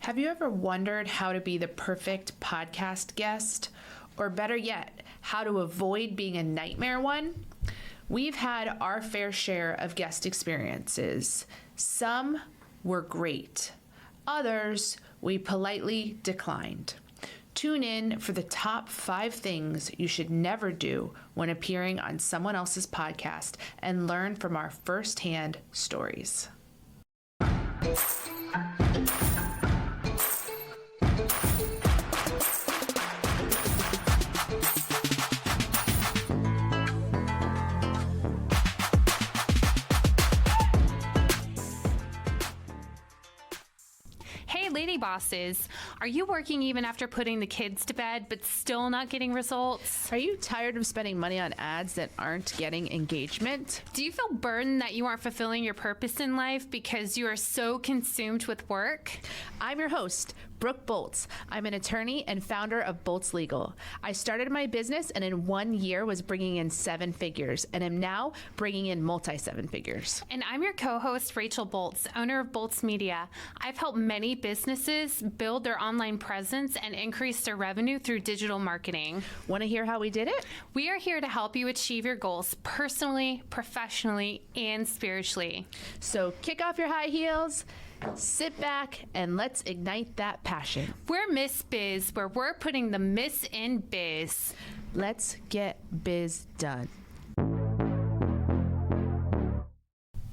Have you ever wondered how to be the perfect podcast guest? Or better yet, how to avoid being a nightmare one? We've had our fair share of guest experiences. Some were great. Others we politely declined. Tune in for the top 5 things you should never do when appearing on someone else's podcast and learn from our firsthand stories. Hey, lady bosses, are you working even after putting the kids to bed but still not getting results? Are you tired of spending money on ads that aren't getting engagement? Do you feel burdened that you aren't fulfilling your purpose in life because you are so consumed with work? I'm your host, Brooke Boltz. I'm an attorney and founder of Boltz Legal. I started my business and in 1 year was bringing in 7 figures and am now bringing in multi-7 figures. And I'm your co-host, Rachel Boltz, owner of Boltz Media. I've helped many businesses build their online presence and increase their revenue through digital marketing. Want to hear how we did it? We are here to help you achieve your goals personally, professionally, and spiritually. So kick off your high heels, sit back, and let's ignite that passion. We're Miss Biz, where we're putting the miss in biz. Let's get biz done.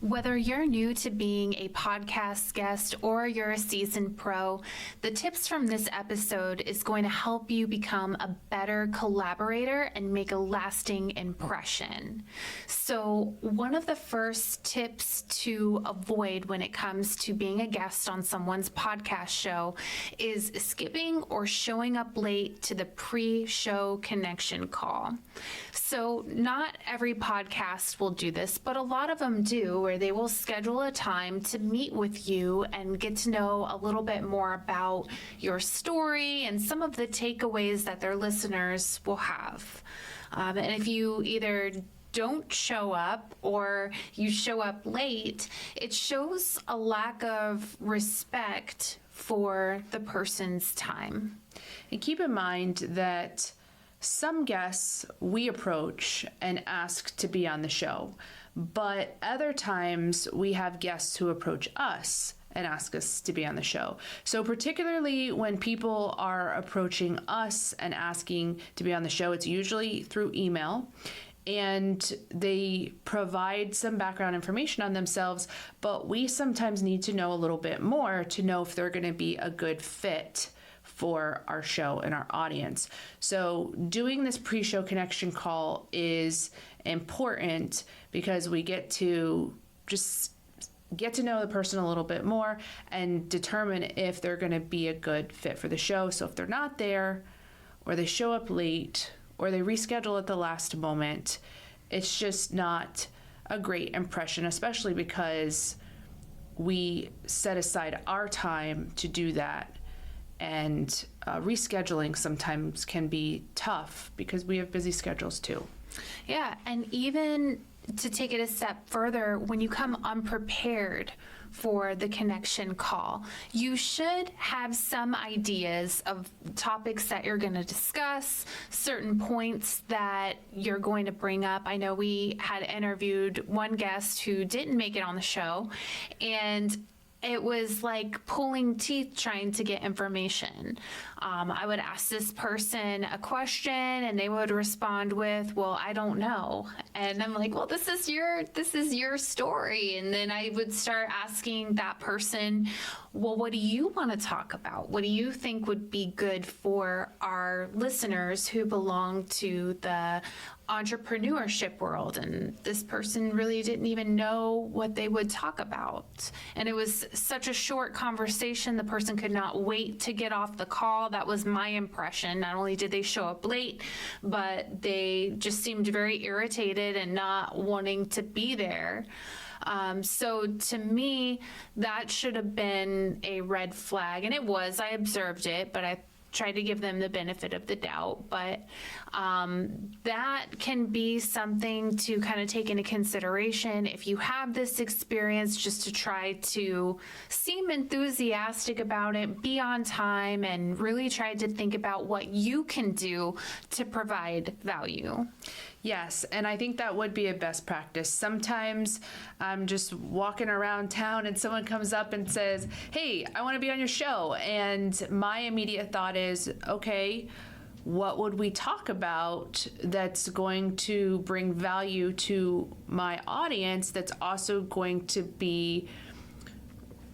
Whether you're new to being a podcast guest or you're a seasoned pro, the tips from this episode is going to help you become a better collaborator and make a lasting impression. So one of the first tips to avoid when it comes to being a guest on someone's podcast show is skipping or showing up late to the pre-show connection call. So not every podcast will do this, but a lot of them do, where they will schedule a time to meet with you and get to know a little bit more about your story and some of the takeaways that their listeners will have. And if you either don't show up or you show up late, it shows a lack of respect for the person's time. And keep in mind that some guests we approach and ask to be on the show, but other times we have guests who approach us and ask us to be on the show. So particularly when people are approaching us and asking to be on the show, it's usually through email, and they provide some background information on themselves, but we sometimes need to know a little bit more to know if they're going to be a good fit for our show and our audience. So doing this pre-show connection call is important because we get to just get to know the person a little bit more and determine if they're going to be a good fit for the show. So if they're not there, or they show up late, or they reschedule at the last moment, it's just not a great impression, especially because we set aside our time to do that. And rescheduling sometimes can be tough because we have busy schedules too. Yeah, and even to take it a step further, when you come unprepared for the connection call, you should have some ideas of topics that you're going to discuss, certain points that you're going to bring up. I know we had interviewed one guest who didn't make it on the show, and it was like pulling teeth trying to get information. I would ask this person a question and they would respond with, well, I don't know. And I'm like, well, this is your story. And then I would start asking that person, well, what do you want to talk about? What do you think would be good for our listeners who belong to the entrepreneurship world? And this person really didn't even know what they would talk about. And it was such a short conversation. The person could not wait to get off the call. That was my impression. Not only did they show up late, but they just seemed very irritated and not wanting to be there. So to me, that should have been a red flag. And it was. I observed it, but I try to give them the benefit of the doubt, but that can be something to kind of take into consideration if you have this experience, just to try to seem enthusiastic about it, be on time, and really try to think about what you can do to provide value. Yes, and I think that would be a best practice. Sometimes I'm just walking around town and someone comes up and says, "Hey, I want to be on your show." And my immediate thought is, okay, what would we talk about that's going to bring value to my audience, that's also going to be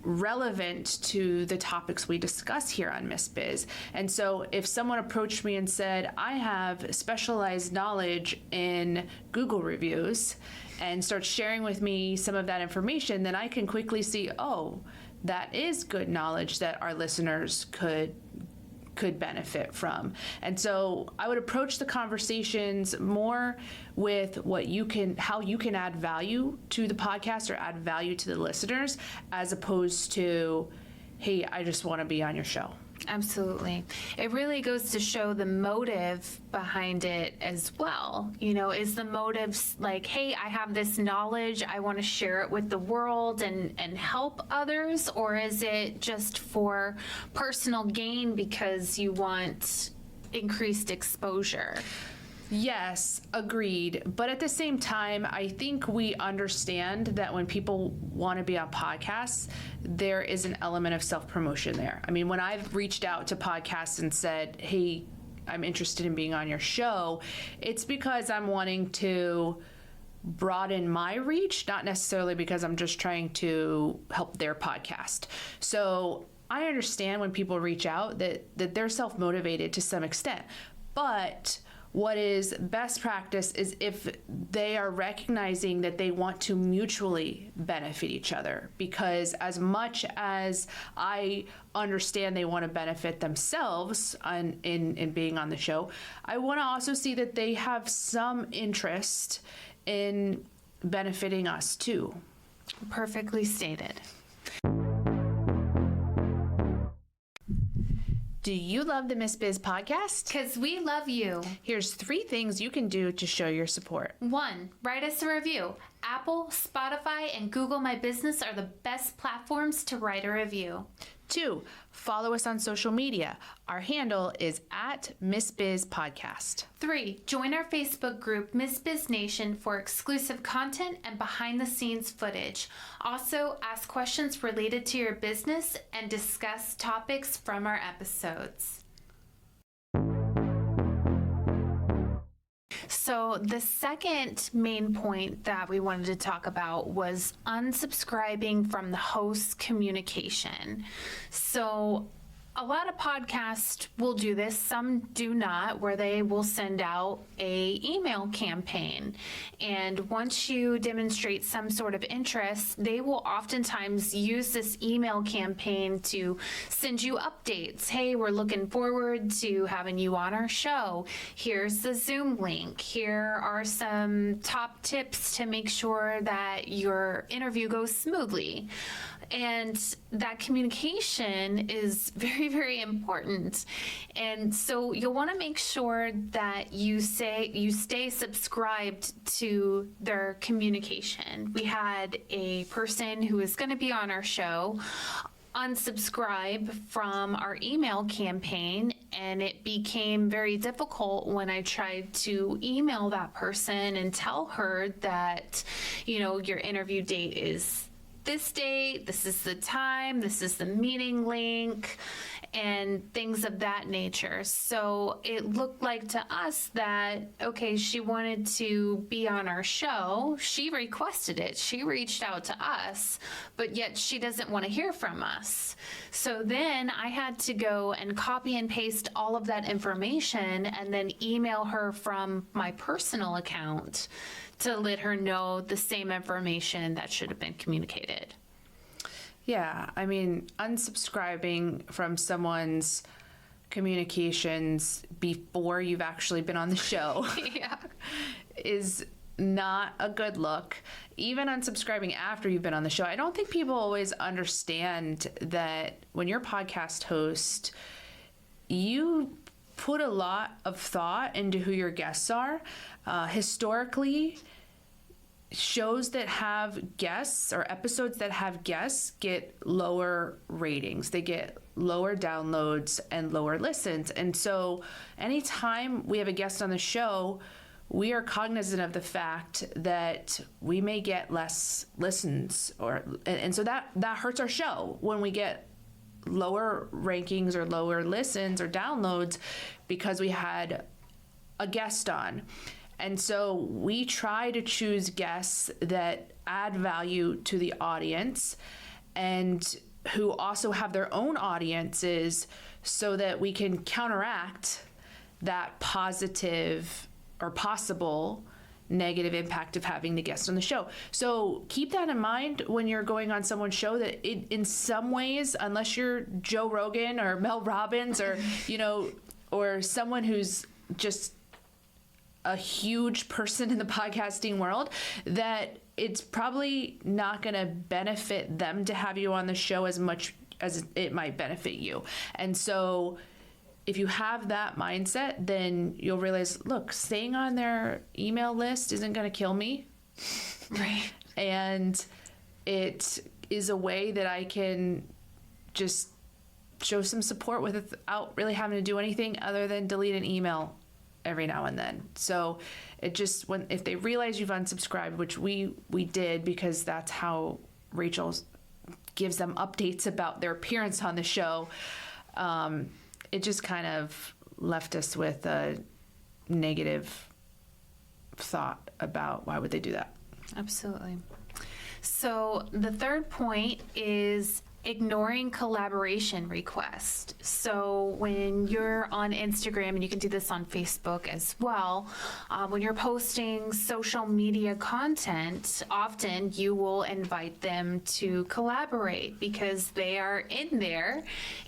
relevant to the topics we discuss here on Miss Biz? And so if someone approached me and said, "I have specialized knowledge in Google reviews," and starts sharing with me some of that information, then I can quickly see, oh, that is good knowledge that our listeners could benefit from. And so I would approach the conversations more with how you can add value to the podcast or add value to the listeners, as opposed to, "Hey, I just want to be on your show." Absolutely. It really goes to show the motive behind it as well. Is the motive like, "Hey, I have this knowledge, I want to share it with the world and help others," or is it just for personal gain because you want increased exposure? Yes, agreed. But at the same time, I think we understand that when people want to be on podcasts, there is an element of self-promotion there. I mean, when I've reached out to podcasts and said, "Hey, I'm interested in being on your show," it's because I'm wanting to broaden my reach, not necessarily because I'm just trying to help their podcast. So I understand when people reach out that they're self-motivated to some extent. But what is best practice is if they are recognizing that they want to mutually benefit each other, because as much as I understand they want to benefit themselves in being on the show, I want to also see that they have some interest in benefiting us too. Perfectly stated. Do you love the Miss Biz podcast? Because we love you. Here's 3 things you can do to show your support. 1, write us a review. Apple, Spotify, and Google My Business are the best platforms to write a review. 2, follow us on social media. Our handle is @MissBizPodcast. 3, join our Facebook group, Miss Biz Nation, for exclusive content and behind-the-scenes footage. Also, ask questions related to your business and discuss topics from our episodes. So the second main point that we wanted to talk about was unsubscribing from the host's communication. So a lot of podcasts will do this, some do not, where they will send out a email campaign. And once you demonstrate some sort of interest, they will oftentimes use this email campaign to send you updates. "Hey, we're looking forward to having you on our show. Here's the Zoom link. Here are some top tips to make sure that your interview goes smoothly." And that communication is very, very important. And so you'll want to make sure that you stay subscribed to their communication. We had a person who is going to be on our show unsubscribe from our email campaign, and it became very difficult when I tried to email that person and tell her that, your interview date is this date, this is the time, this is the meeting link, and things of that nature. So it looked like to us that, okay, she wanted to be on our show. She requested it. She reached out to us, but yet she doesn't want to hear from us. So then I had to go and copy and paste all of that information and then email her from my personal account to let her know the same information that should have been communicated. Yeah, I mean, unsubscribing from someone's communications before you've actually been on the show is not a good look. Even unsubscribing after you've been on the show, I don't think people always understand that when your podcast host, you put a lot of thought into who your guests are. Historically, shows that have guests or episodes that have guests get lower ratings. They get lower downloads and lower listens. And so anytime we have a guest on the show, we are cognizant of the fact that we may get less listens, and so that hurts our show when we get lower rankings or lower listens or downloads because we had a guest on. And so we try to choose guests that add value to the audience and who also have their own audiences so that we can counteract that positive or possible negative impact of having the guest on the show. So keep that in mind when you're going on someone's show, that in some ways, unless you're Joe Rogan or Mel Robbins or, or someone who's just a huge person in the podcasting world, that it's probably not going to benefit them to have you on the show as much as it might benefit you. And so if you have that mindset, then you'll realize, look, staying on their email list isn't going to kill me. Right. And it is a way that I can just show some support without really having to do anything other than delete an email every now and then. So it just, if they realize you've unsubscribed, which we did because that's how Rachel gives them updates about their appearance on the show, it just kind of left us with a negative thought about why would they do that. Absolutely. So the third point is ignoring collaboration requests. So when you're on Instagram, and you can do this on Facebook as well, when you're posting social media content, often you will invite them to collaborate because they are in there.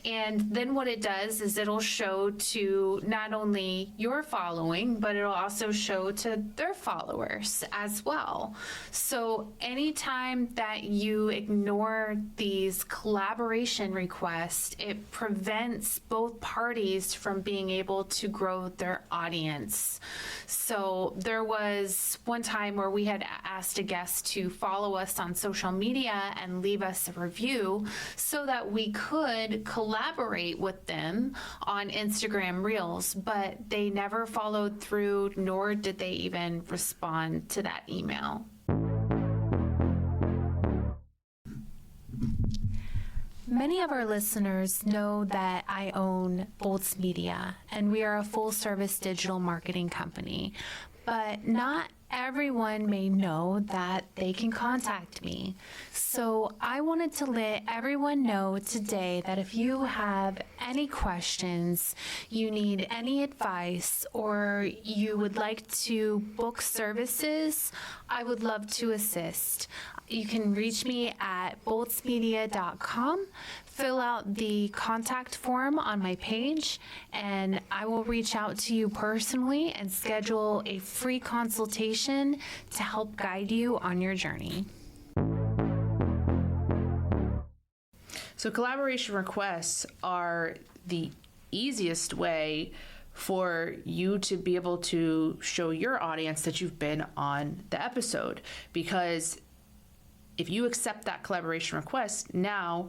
And then what it does is it'll show to not only your following, but it'll also show to their followers as well. So anytime that you ignore these collaboration request, it prevents both parties from being able to grow their audience. So there was one time where we had asked a guest to follow us on social media and leave us a review so that we could collaborate with them on Instagram Reels, but they never followed through, nor did they even respond to that email. Many of our listeners know that I own Bolts Media, and we are a full-service digital marketing company, but not everyone may know that they can contact me. So I wanted to let everyone know today that if you have any questions, you need any advice, or you would like to book services, I would love to assist. You can reach me at boltsmedia.com, fill out the contact form on my page, and I will reach out to you personally and schedule a free consultation to help guide you on your journey. So collaboration requests are the easiest way for you to be able to show your audience that you've been on the episode, because if you accept that collaboration request, now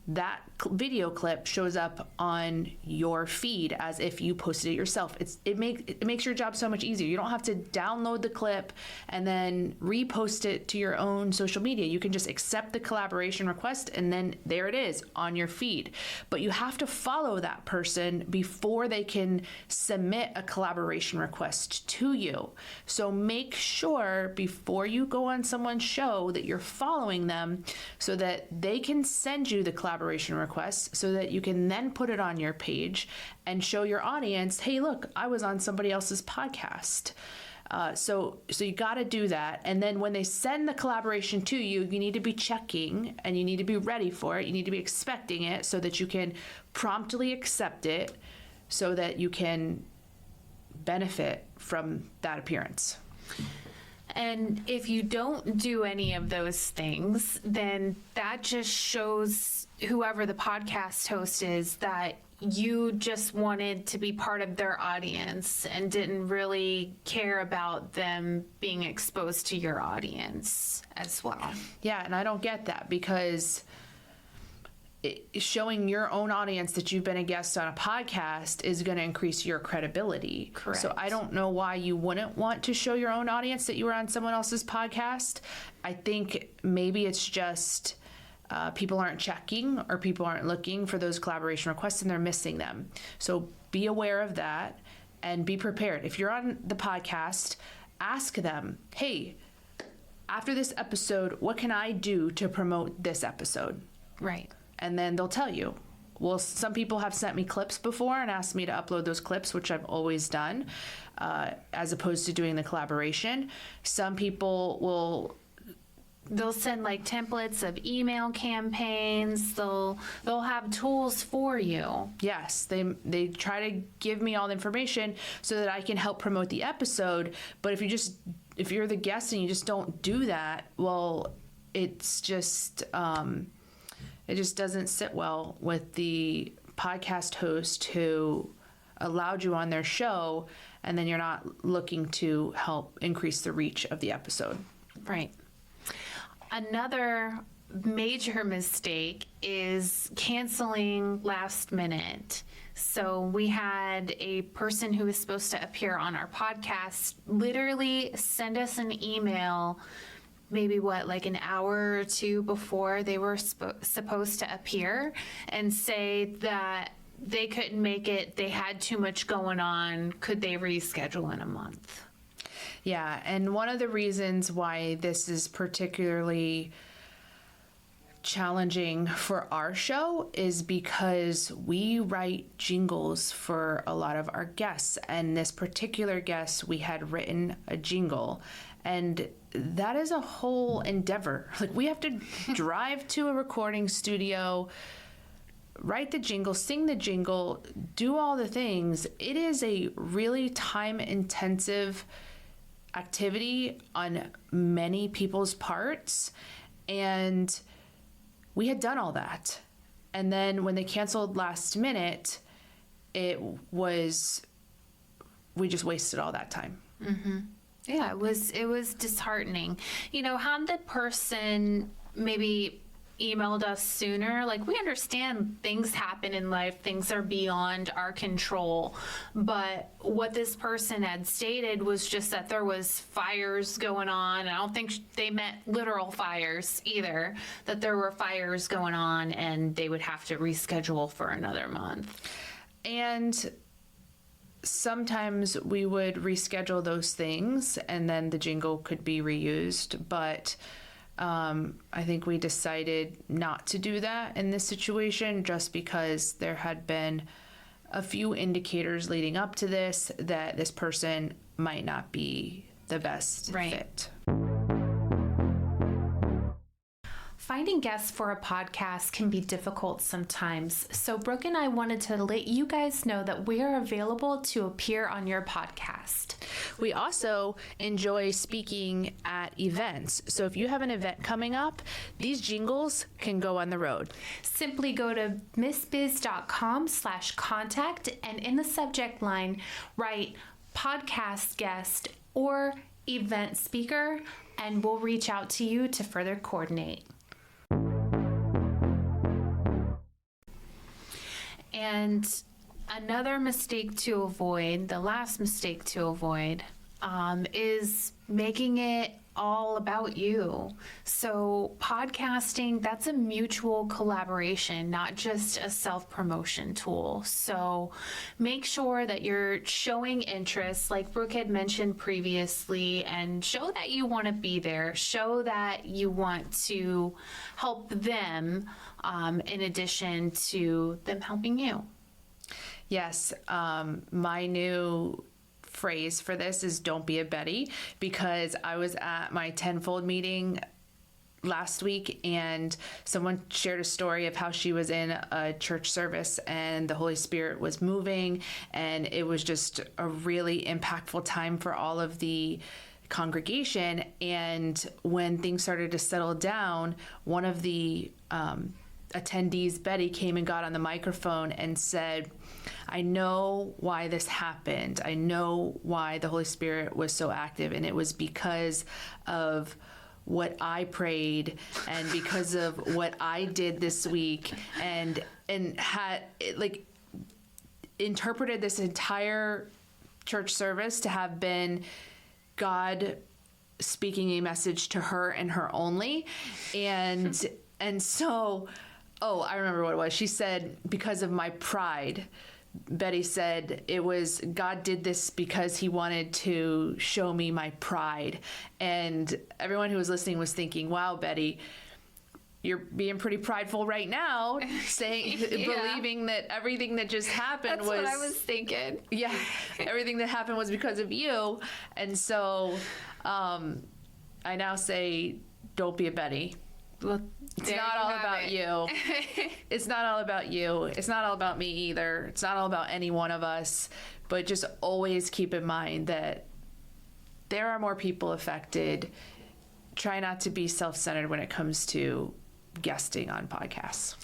that video clip shows up on your feed as if you posted it yourself. It makes your job so much easier. You don't have to download the clip and then repost it to your own social media. You can just accept the collaboration request and then there it is on your feed. But you have to follow that person before they can submit a collaboration request to you. So make sure before you go on someone's show that you're following them so that they can send you the collaboration requests, so that you can then put it on your page and show your audience, hey, look, I was on somebody else's podcast. So you got to do that. And then when they send the collaboration to you, you need to be checking and you need to be ready for it. You need to be expecting it so that you can promptly accept it so that you can benefit from that appearance. And if you don't do any of those things, then that just shows whoever the podcast host is that you just wanted to be part of their audience and didn't really care about them being exposed to your audience as well. Yeah, and I don't get that, because showing your own audience that you've been a guest on a podcast is going to increase your credibility. Correct. So I don't know why you wouldn't want to show your own audience that you were on someone else's podcast. I think maybe it's just people aren't checking, or people aren't looking for those collaboration requests and they're missing them. So be aware of that and be prepared. If you're on the podcast, ask them, hey, after this episode, what can I do to promote this episode? Right. And then they'll tell you. Well, some people have sent me clips before and asked me to upload those clips, which I've always done, as opposed to doing the collaboration. Some people they'll send like templates of email campaigns. They'll have tools for you. Yes, they try to give me all the information so that I can help promote the episode. But if you're the guest and you just don't do that, well, it's just it just doesn't sit well with the podcast host who allowed you on their show, and then you're not looking to help increase the reach of the episode. Right. Another major mistake is canceling last minute. So we had a person who was supposed to appear on our podcast literally send us an email maybe like an hour or two before they were supposed to appear, and say that they couldn't make it, they had too much going on, could they reschedule in a month? Yeah, and one of the reasons why this is particularly challenging for our show is because we write jingles for a lot of our guests, and this particular guest, we had written a jingle, and that is a whole endeavor. Like, we have to drive to a recording studio, write the jingle, sing the jingle, do all the things. It is a really time-intensive activity on many people's parts, and we had done all that. And then when they canceled last minute, we just wasted all that time. Mm-hmm. Yeah, it was disheartening. Had the person maybe emailed us sooner, like, we understand things happen in life, things are beyond our control, but what this person had stated was just that there was fires going on. I don't think they meant literal fires either, that there were fires going on and they would have to reschedule for another month. And sometimes we would reschedule those things and then the jingle could be reused, but I think we decided not to do that in this situation, just because there had been a few indicators leading up to this that this person might not be the best fit. Finding guests for a podcast can be difficult sometimes, so Brooke and I wanted to let you guys know that we are available to appear on your podcast. We also enjoy speaking at events, so if you have an event coming up, these jingles can go on the road. Simply go to missbiz.com/contact, and in the subject line, write podcast guest or event speaker, and we'll reach out to you to further coordinate. And another mistake to avoid, the last mistake to avoid, is making it all about you. So podcasting, that's a mutual collaboration, not just a self-promotion tool. So make sure that you're showing interest, like Brooke had mentioned previously, and show that you want to be there. Show that you want to help them, in addition to them helping you. Yes, my new phrase for this is "don't be a Betty," because I was at my tenfold meeting last week and someone shared a story of how she was in a church service and the Holy Spirit was moving, and it was just a really impactful time for all of the congregation. And when things started to settle down, one of the attendees, Betty, came and got on the microphone and said, I know why this happened. I know why the Holy Spirit was so active, and it was because of what I prayed and because of what I did this week, and had like interpreted this entire church service to have been God speaking a message to her and her only. And so, I remember what it was. She said, because of my pride. Betty said it was God did this because he wanted to show me my pride. And everyone who was listening was thinking, wow, Betty, you're being pretty prideful right now, saying, believing that everything that just happened That's what I was thinking. Yeah, everything that happened was because of you. And so I now say, don't be a Betty. Well, it's not all about you. It's not all about you. It's not all about me either. It's not all about any one of us. But just always keep in mind that there are more people affected. Try not to be self-centered when it comes to guesting on podcasts.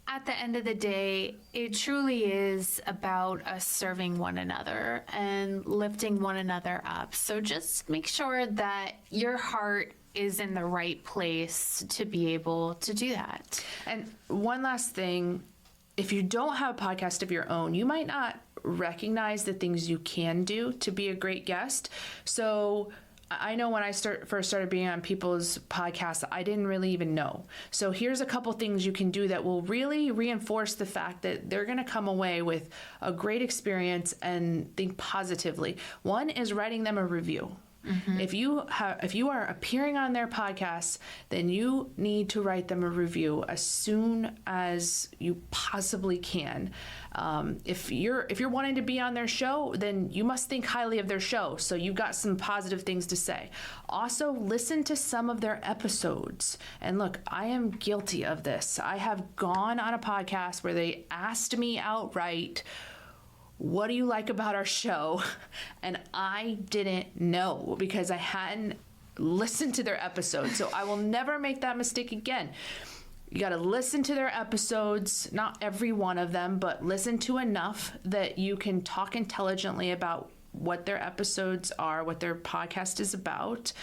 At the end of the day, it truly is about us serving one another and lifting one another up. So just make sure that your heart is in the right place to be able to do that. And one last thing, if you don't have a podcast of your own, you might not recognize the things you can do to be a great guest. So I know when I first started being on people's podcasts, I didn't really even know. So here's a couple things you can do that will really reinforce the fact that they're going to come away with a great experience and think positively. One is writing them a review. Mm-hmm. If you are appearing on their podcast, then you need to write them a review as soon as you possibly can. If you're wanting to be on their show, then you must think highly of their show. So you've got some positive things to say. Also, listen to some of their episodes. And look, I am guilty of this. I have gone on a podcast where they asked me outright, what do you like about our show? And I didn't know because I hadn't listened to their episodes. So I will never make that mistake again. You got to listen to their episodes, not every one of them, but listen to enough that you can talk intelligently about what their episodes are, what their podcast is about.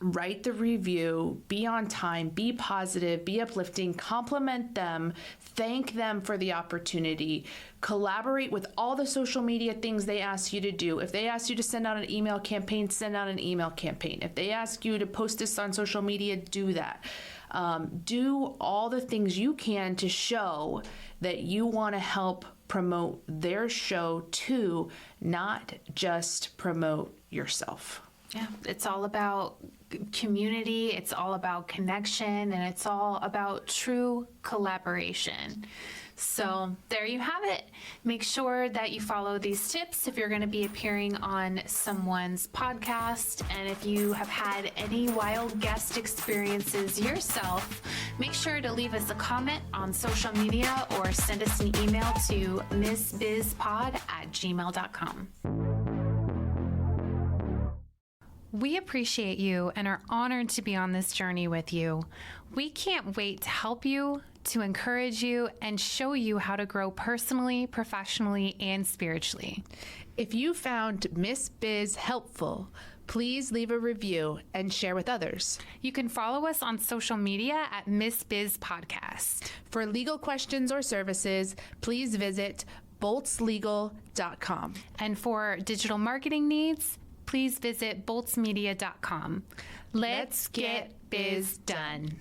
Write the review, be on time, be positive, be uplifting, compliment them, thank them for the opportunity, collaborate with all the social media things they ask you to do. If they ask you to send out an email campaign, send out an email campaign. If they ask you to post this on social media, do that. Do all the things you can to show that you want to help promote their show too, not just promote yourself. Yeah, it's all about community, it's all about connection, and it's all about true collaboration. So there you have it. Make sure that you follow these tips if you're going to be appearing on someone's podcast. And if you have had any wild guest experiences yourself, make sure to leave us a comment on social media or send us an email to missbizpod@gmail.com. We appreciate you and are honored to be on this journey with you. We can't wait to help you, to encourage you, and show you how to grow personally, professionally, and spiritually. If you found Miss Biz helpful, please leave a review and share with others. You can follow us on social media at Miss Biz Podcast. For legal questions or services, please visit boltslegal.com. And for digital marketing needs, please visit boltsmedia.com. Let's get biz done.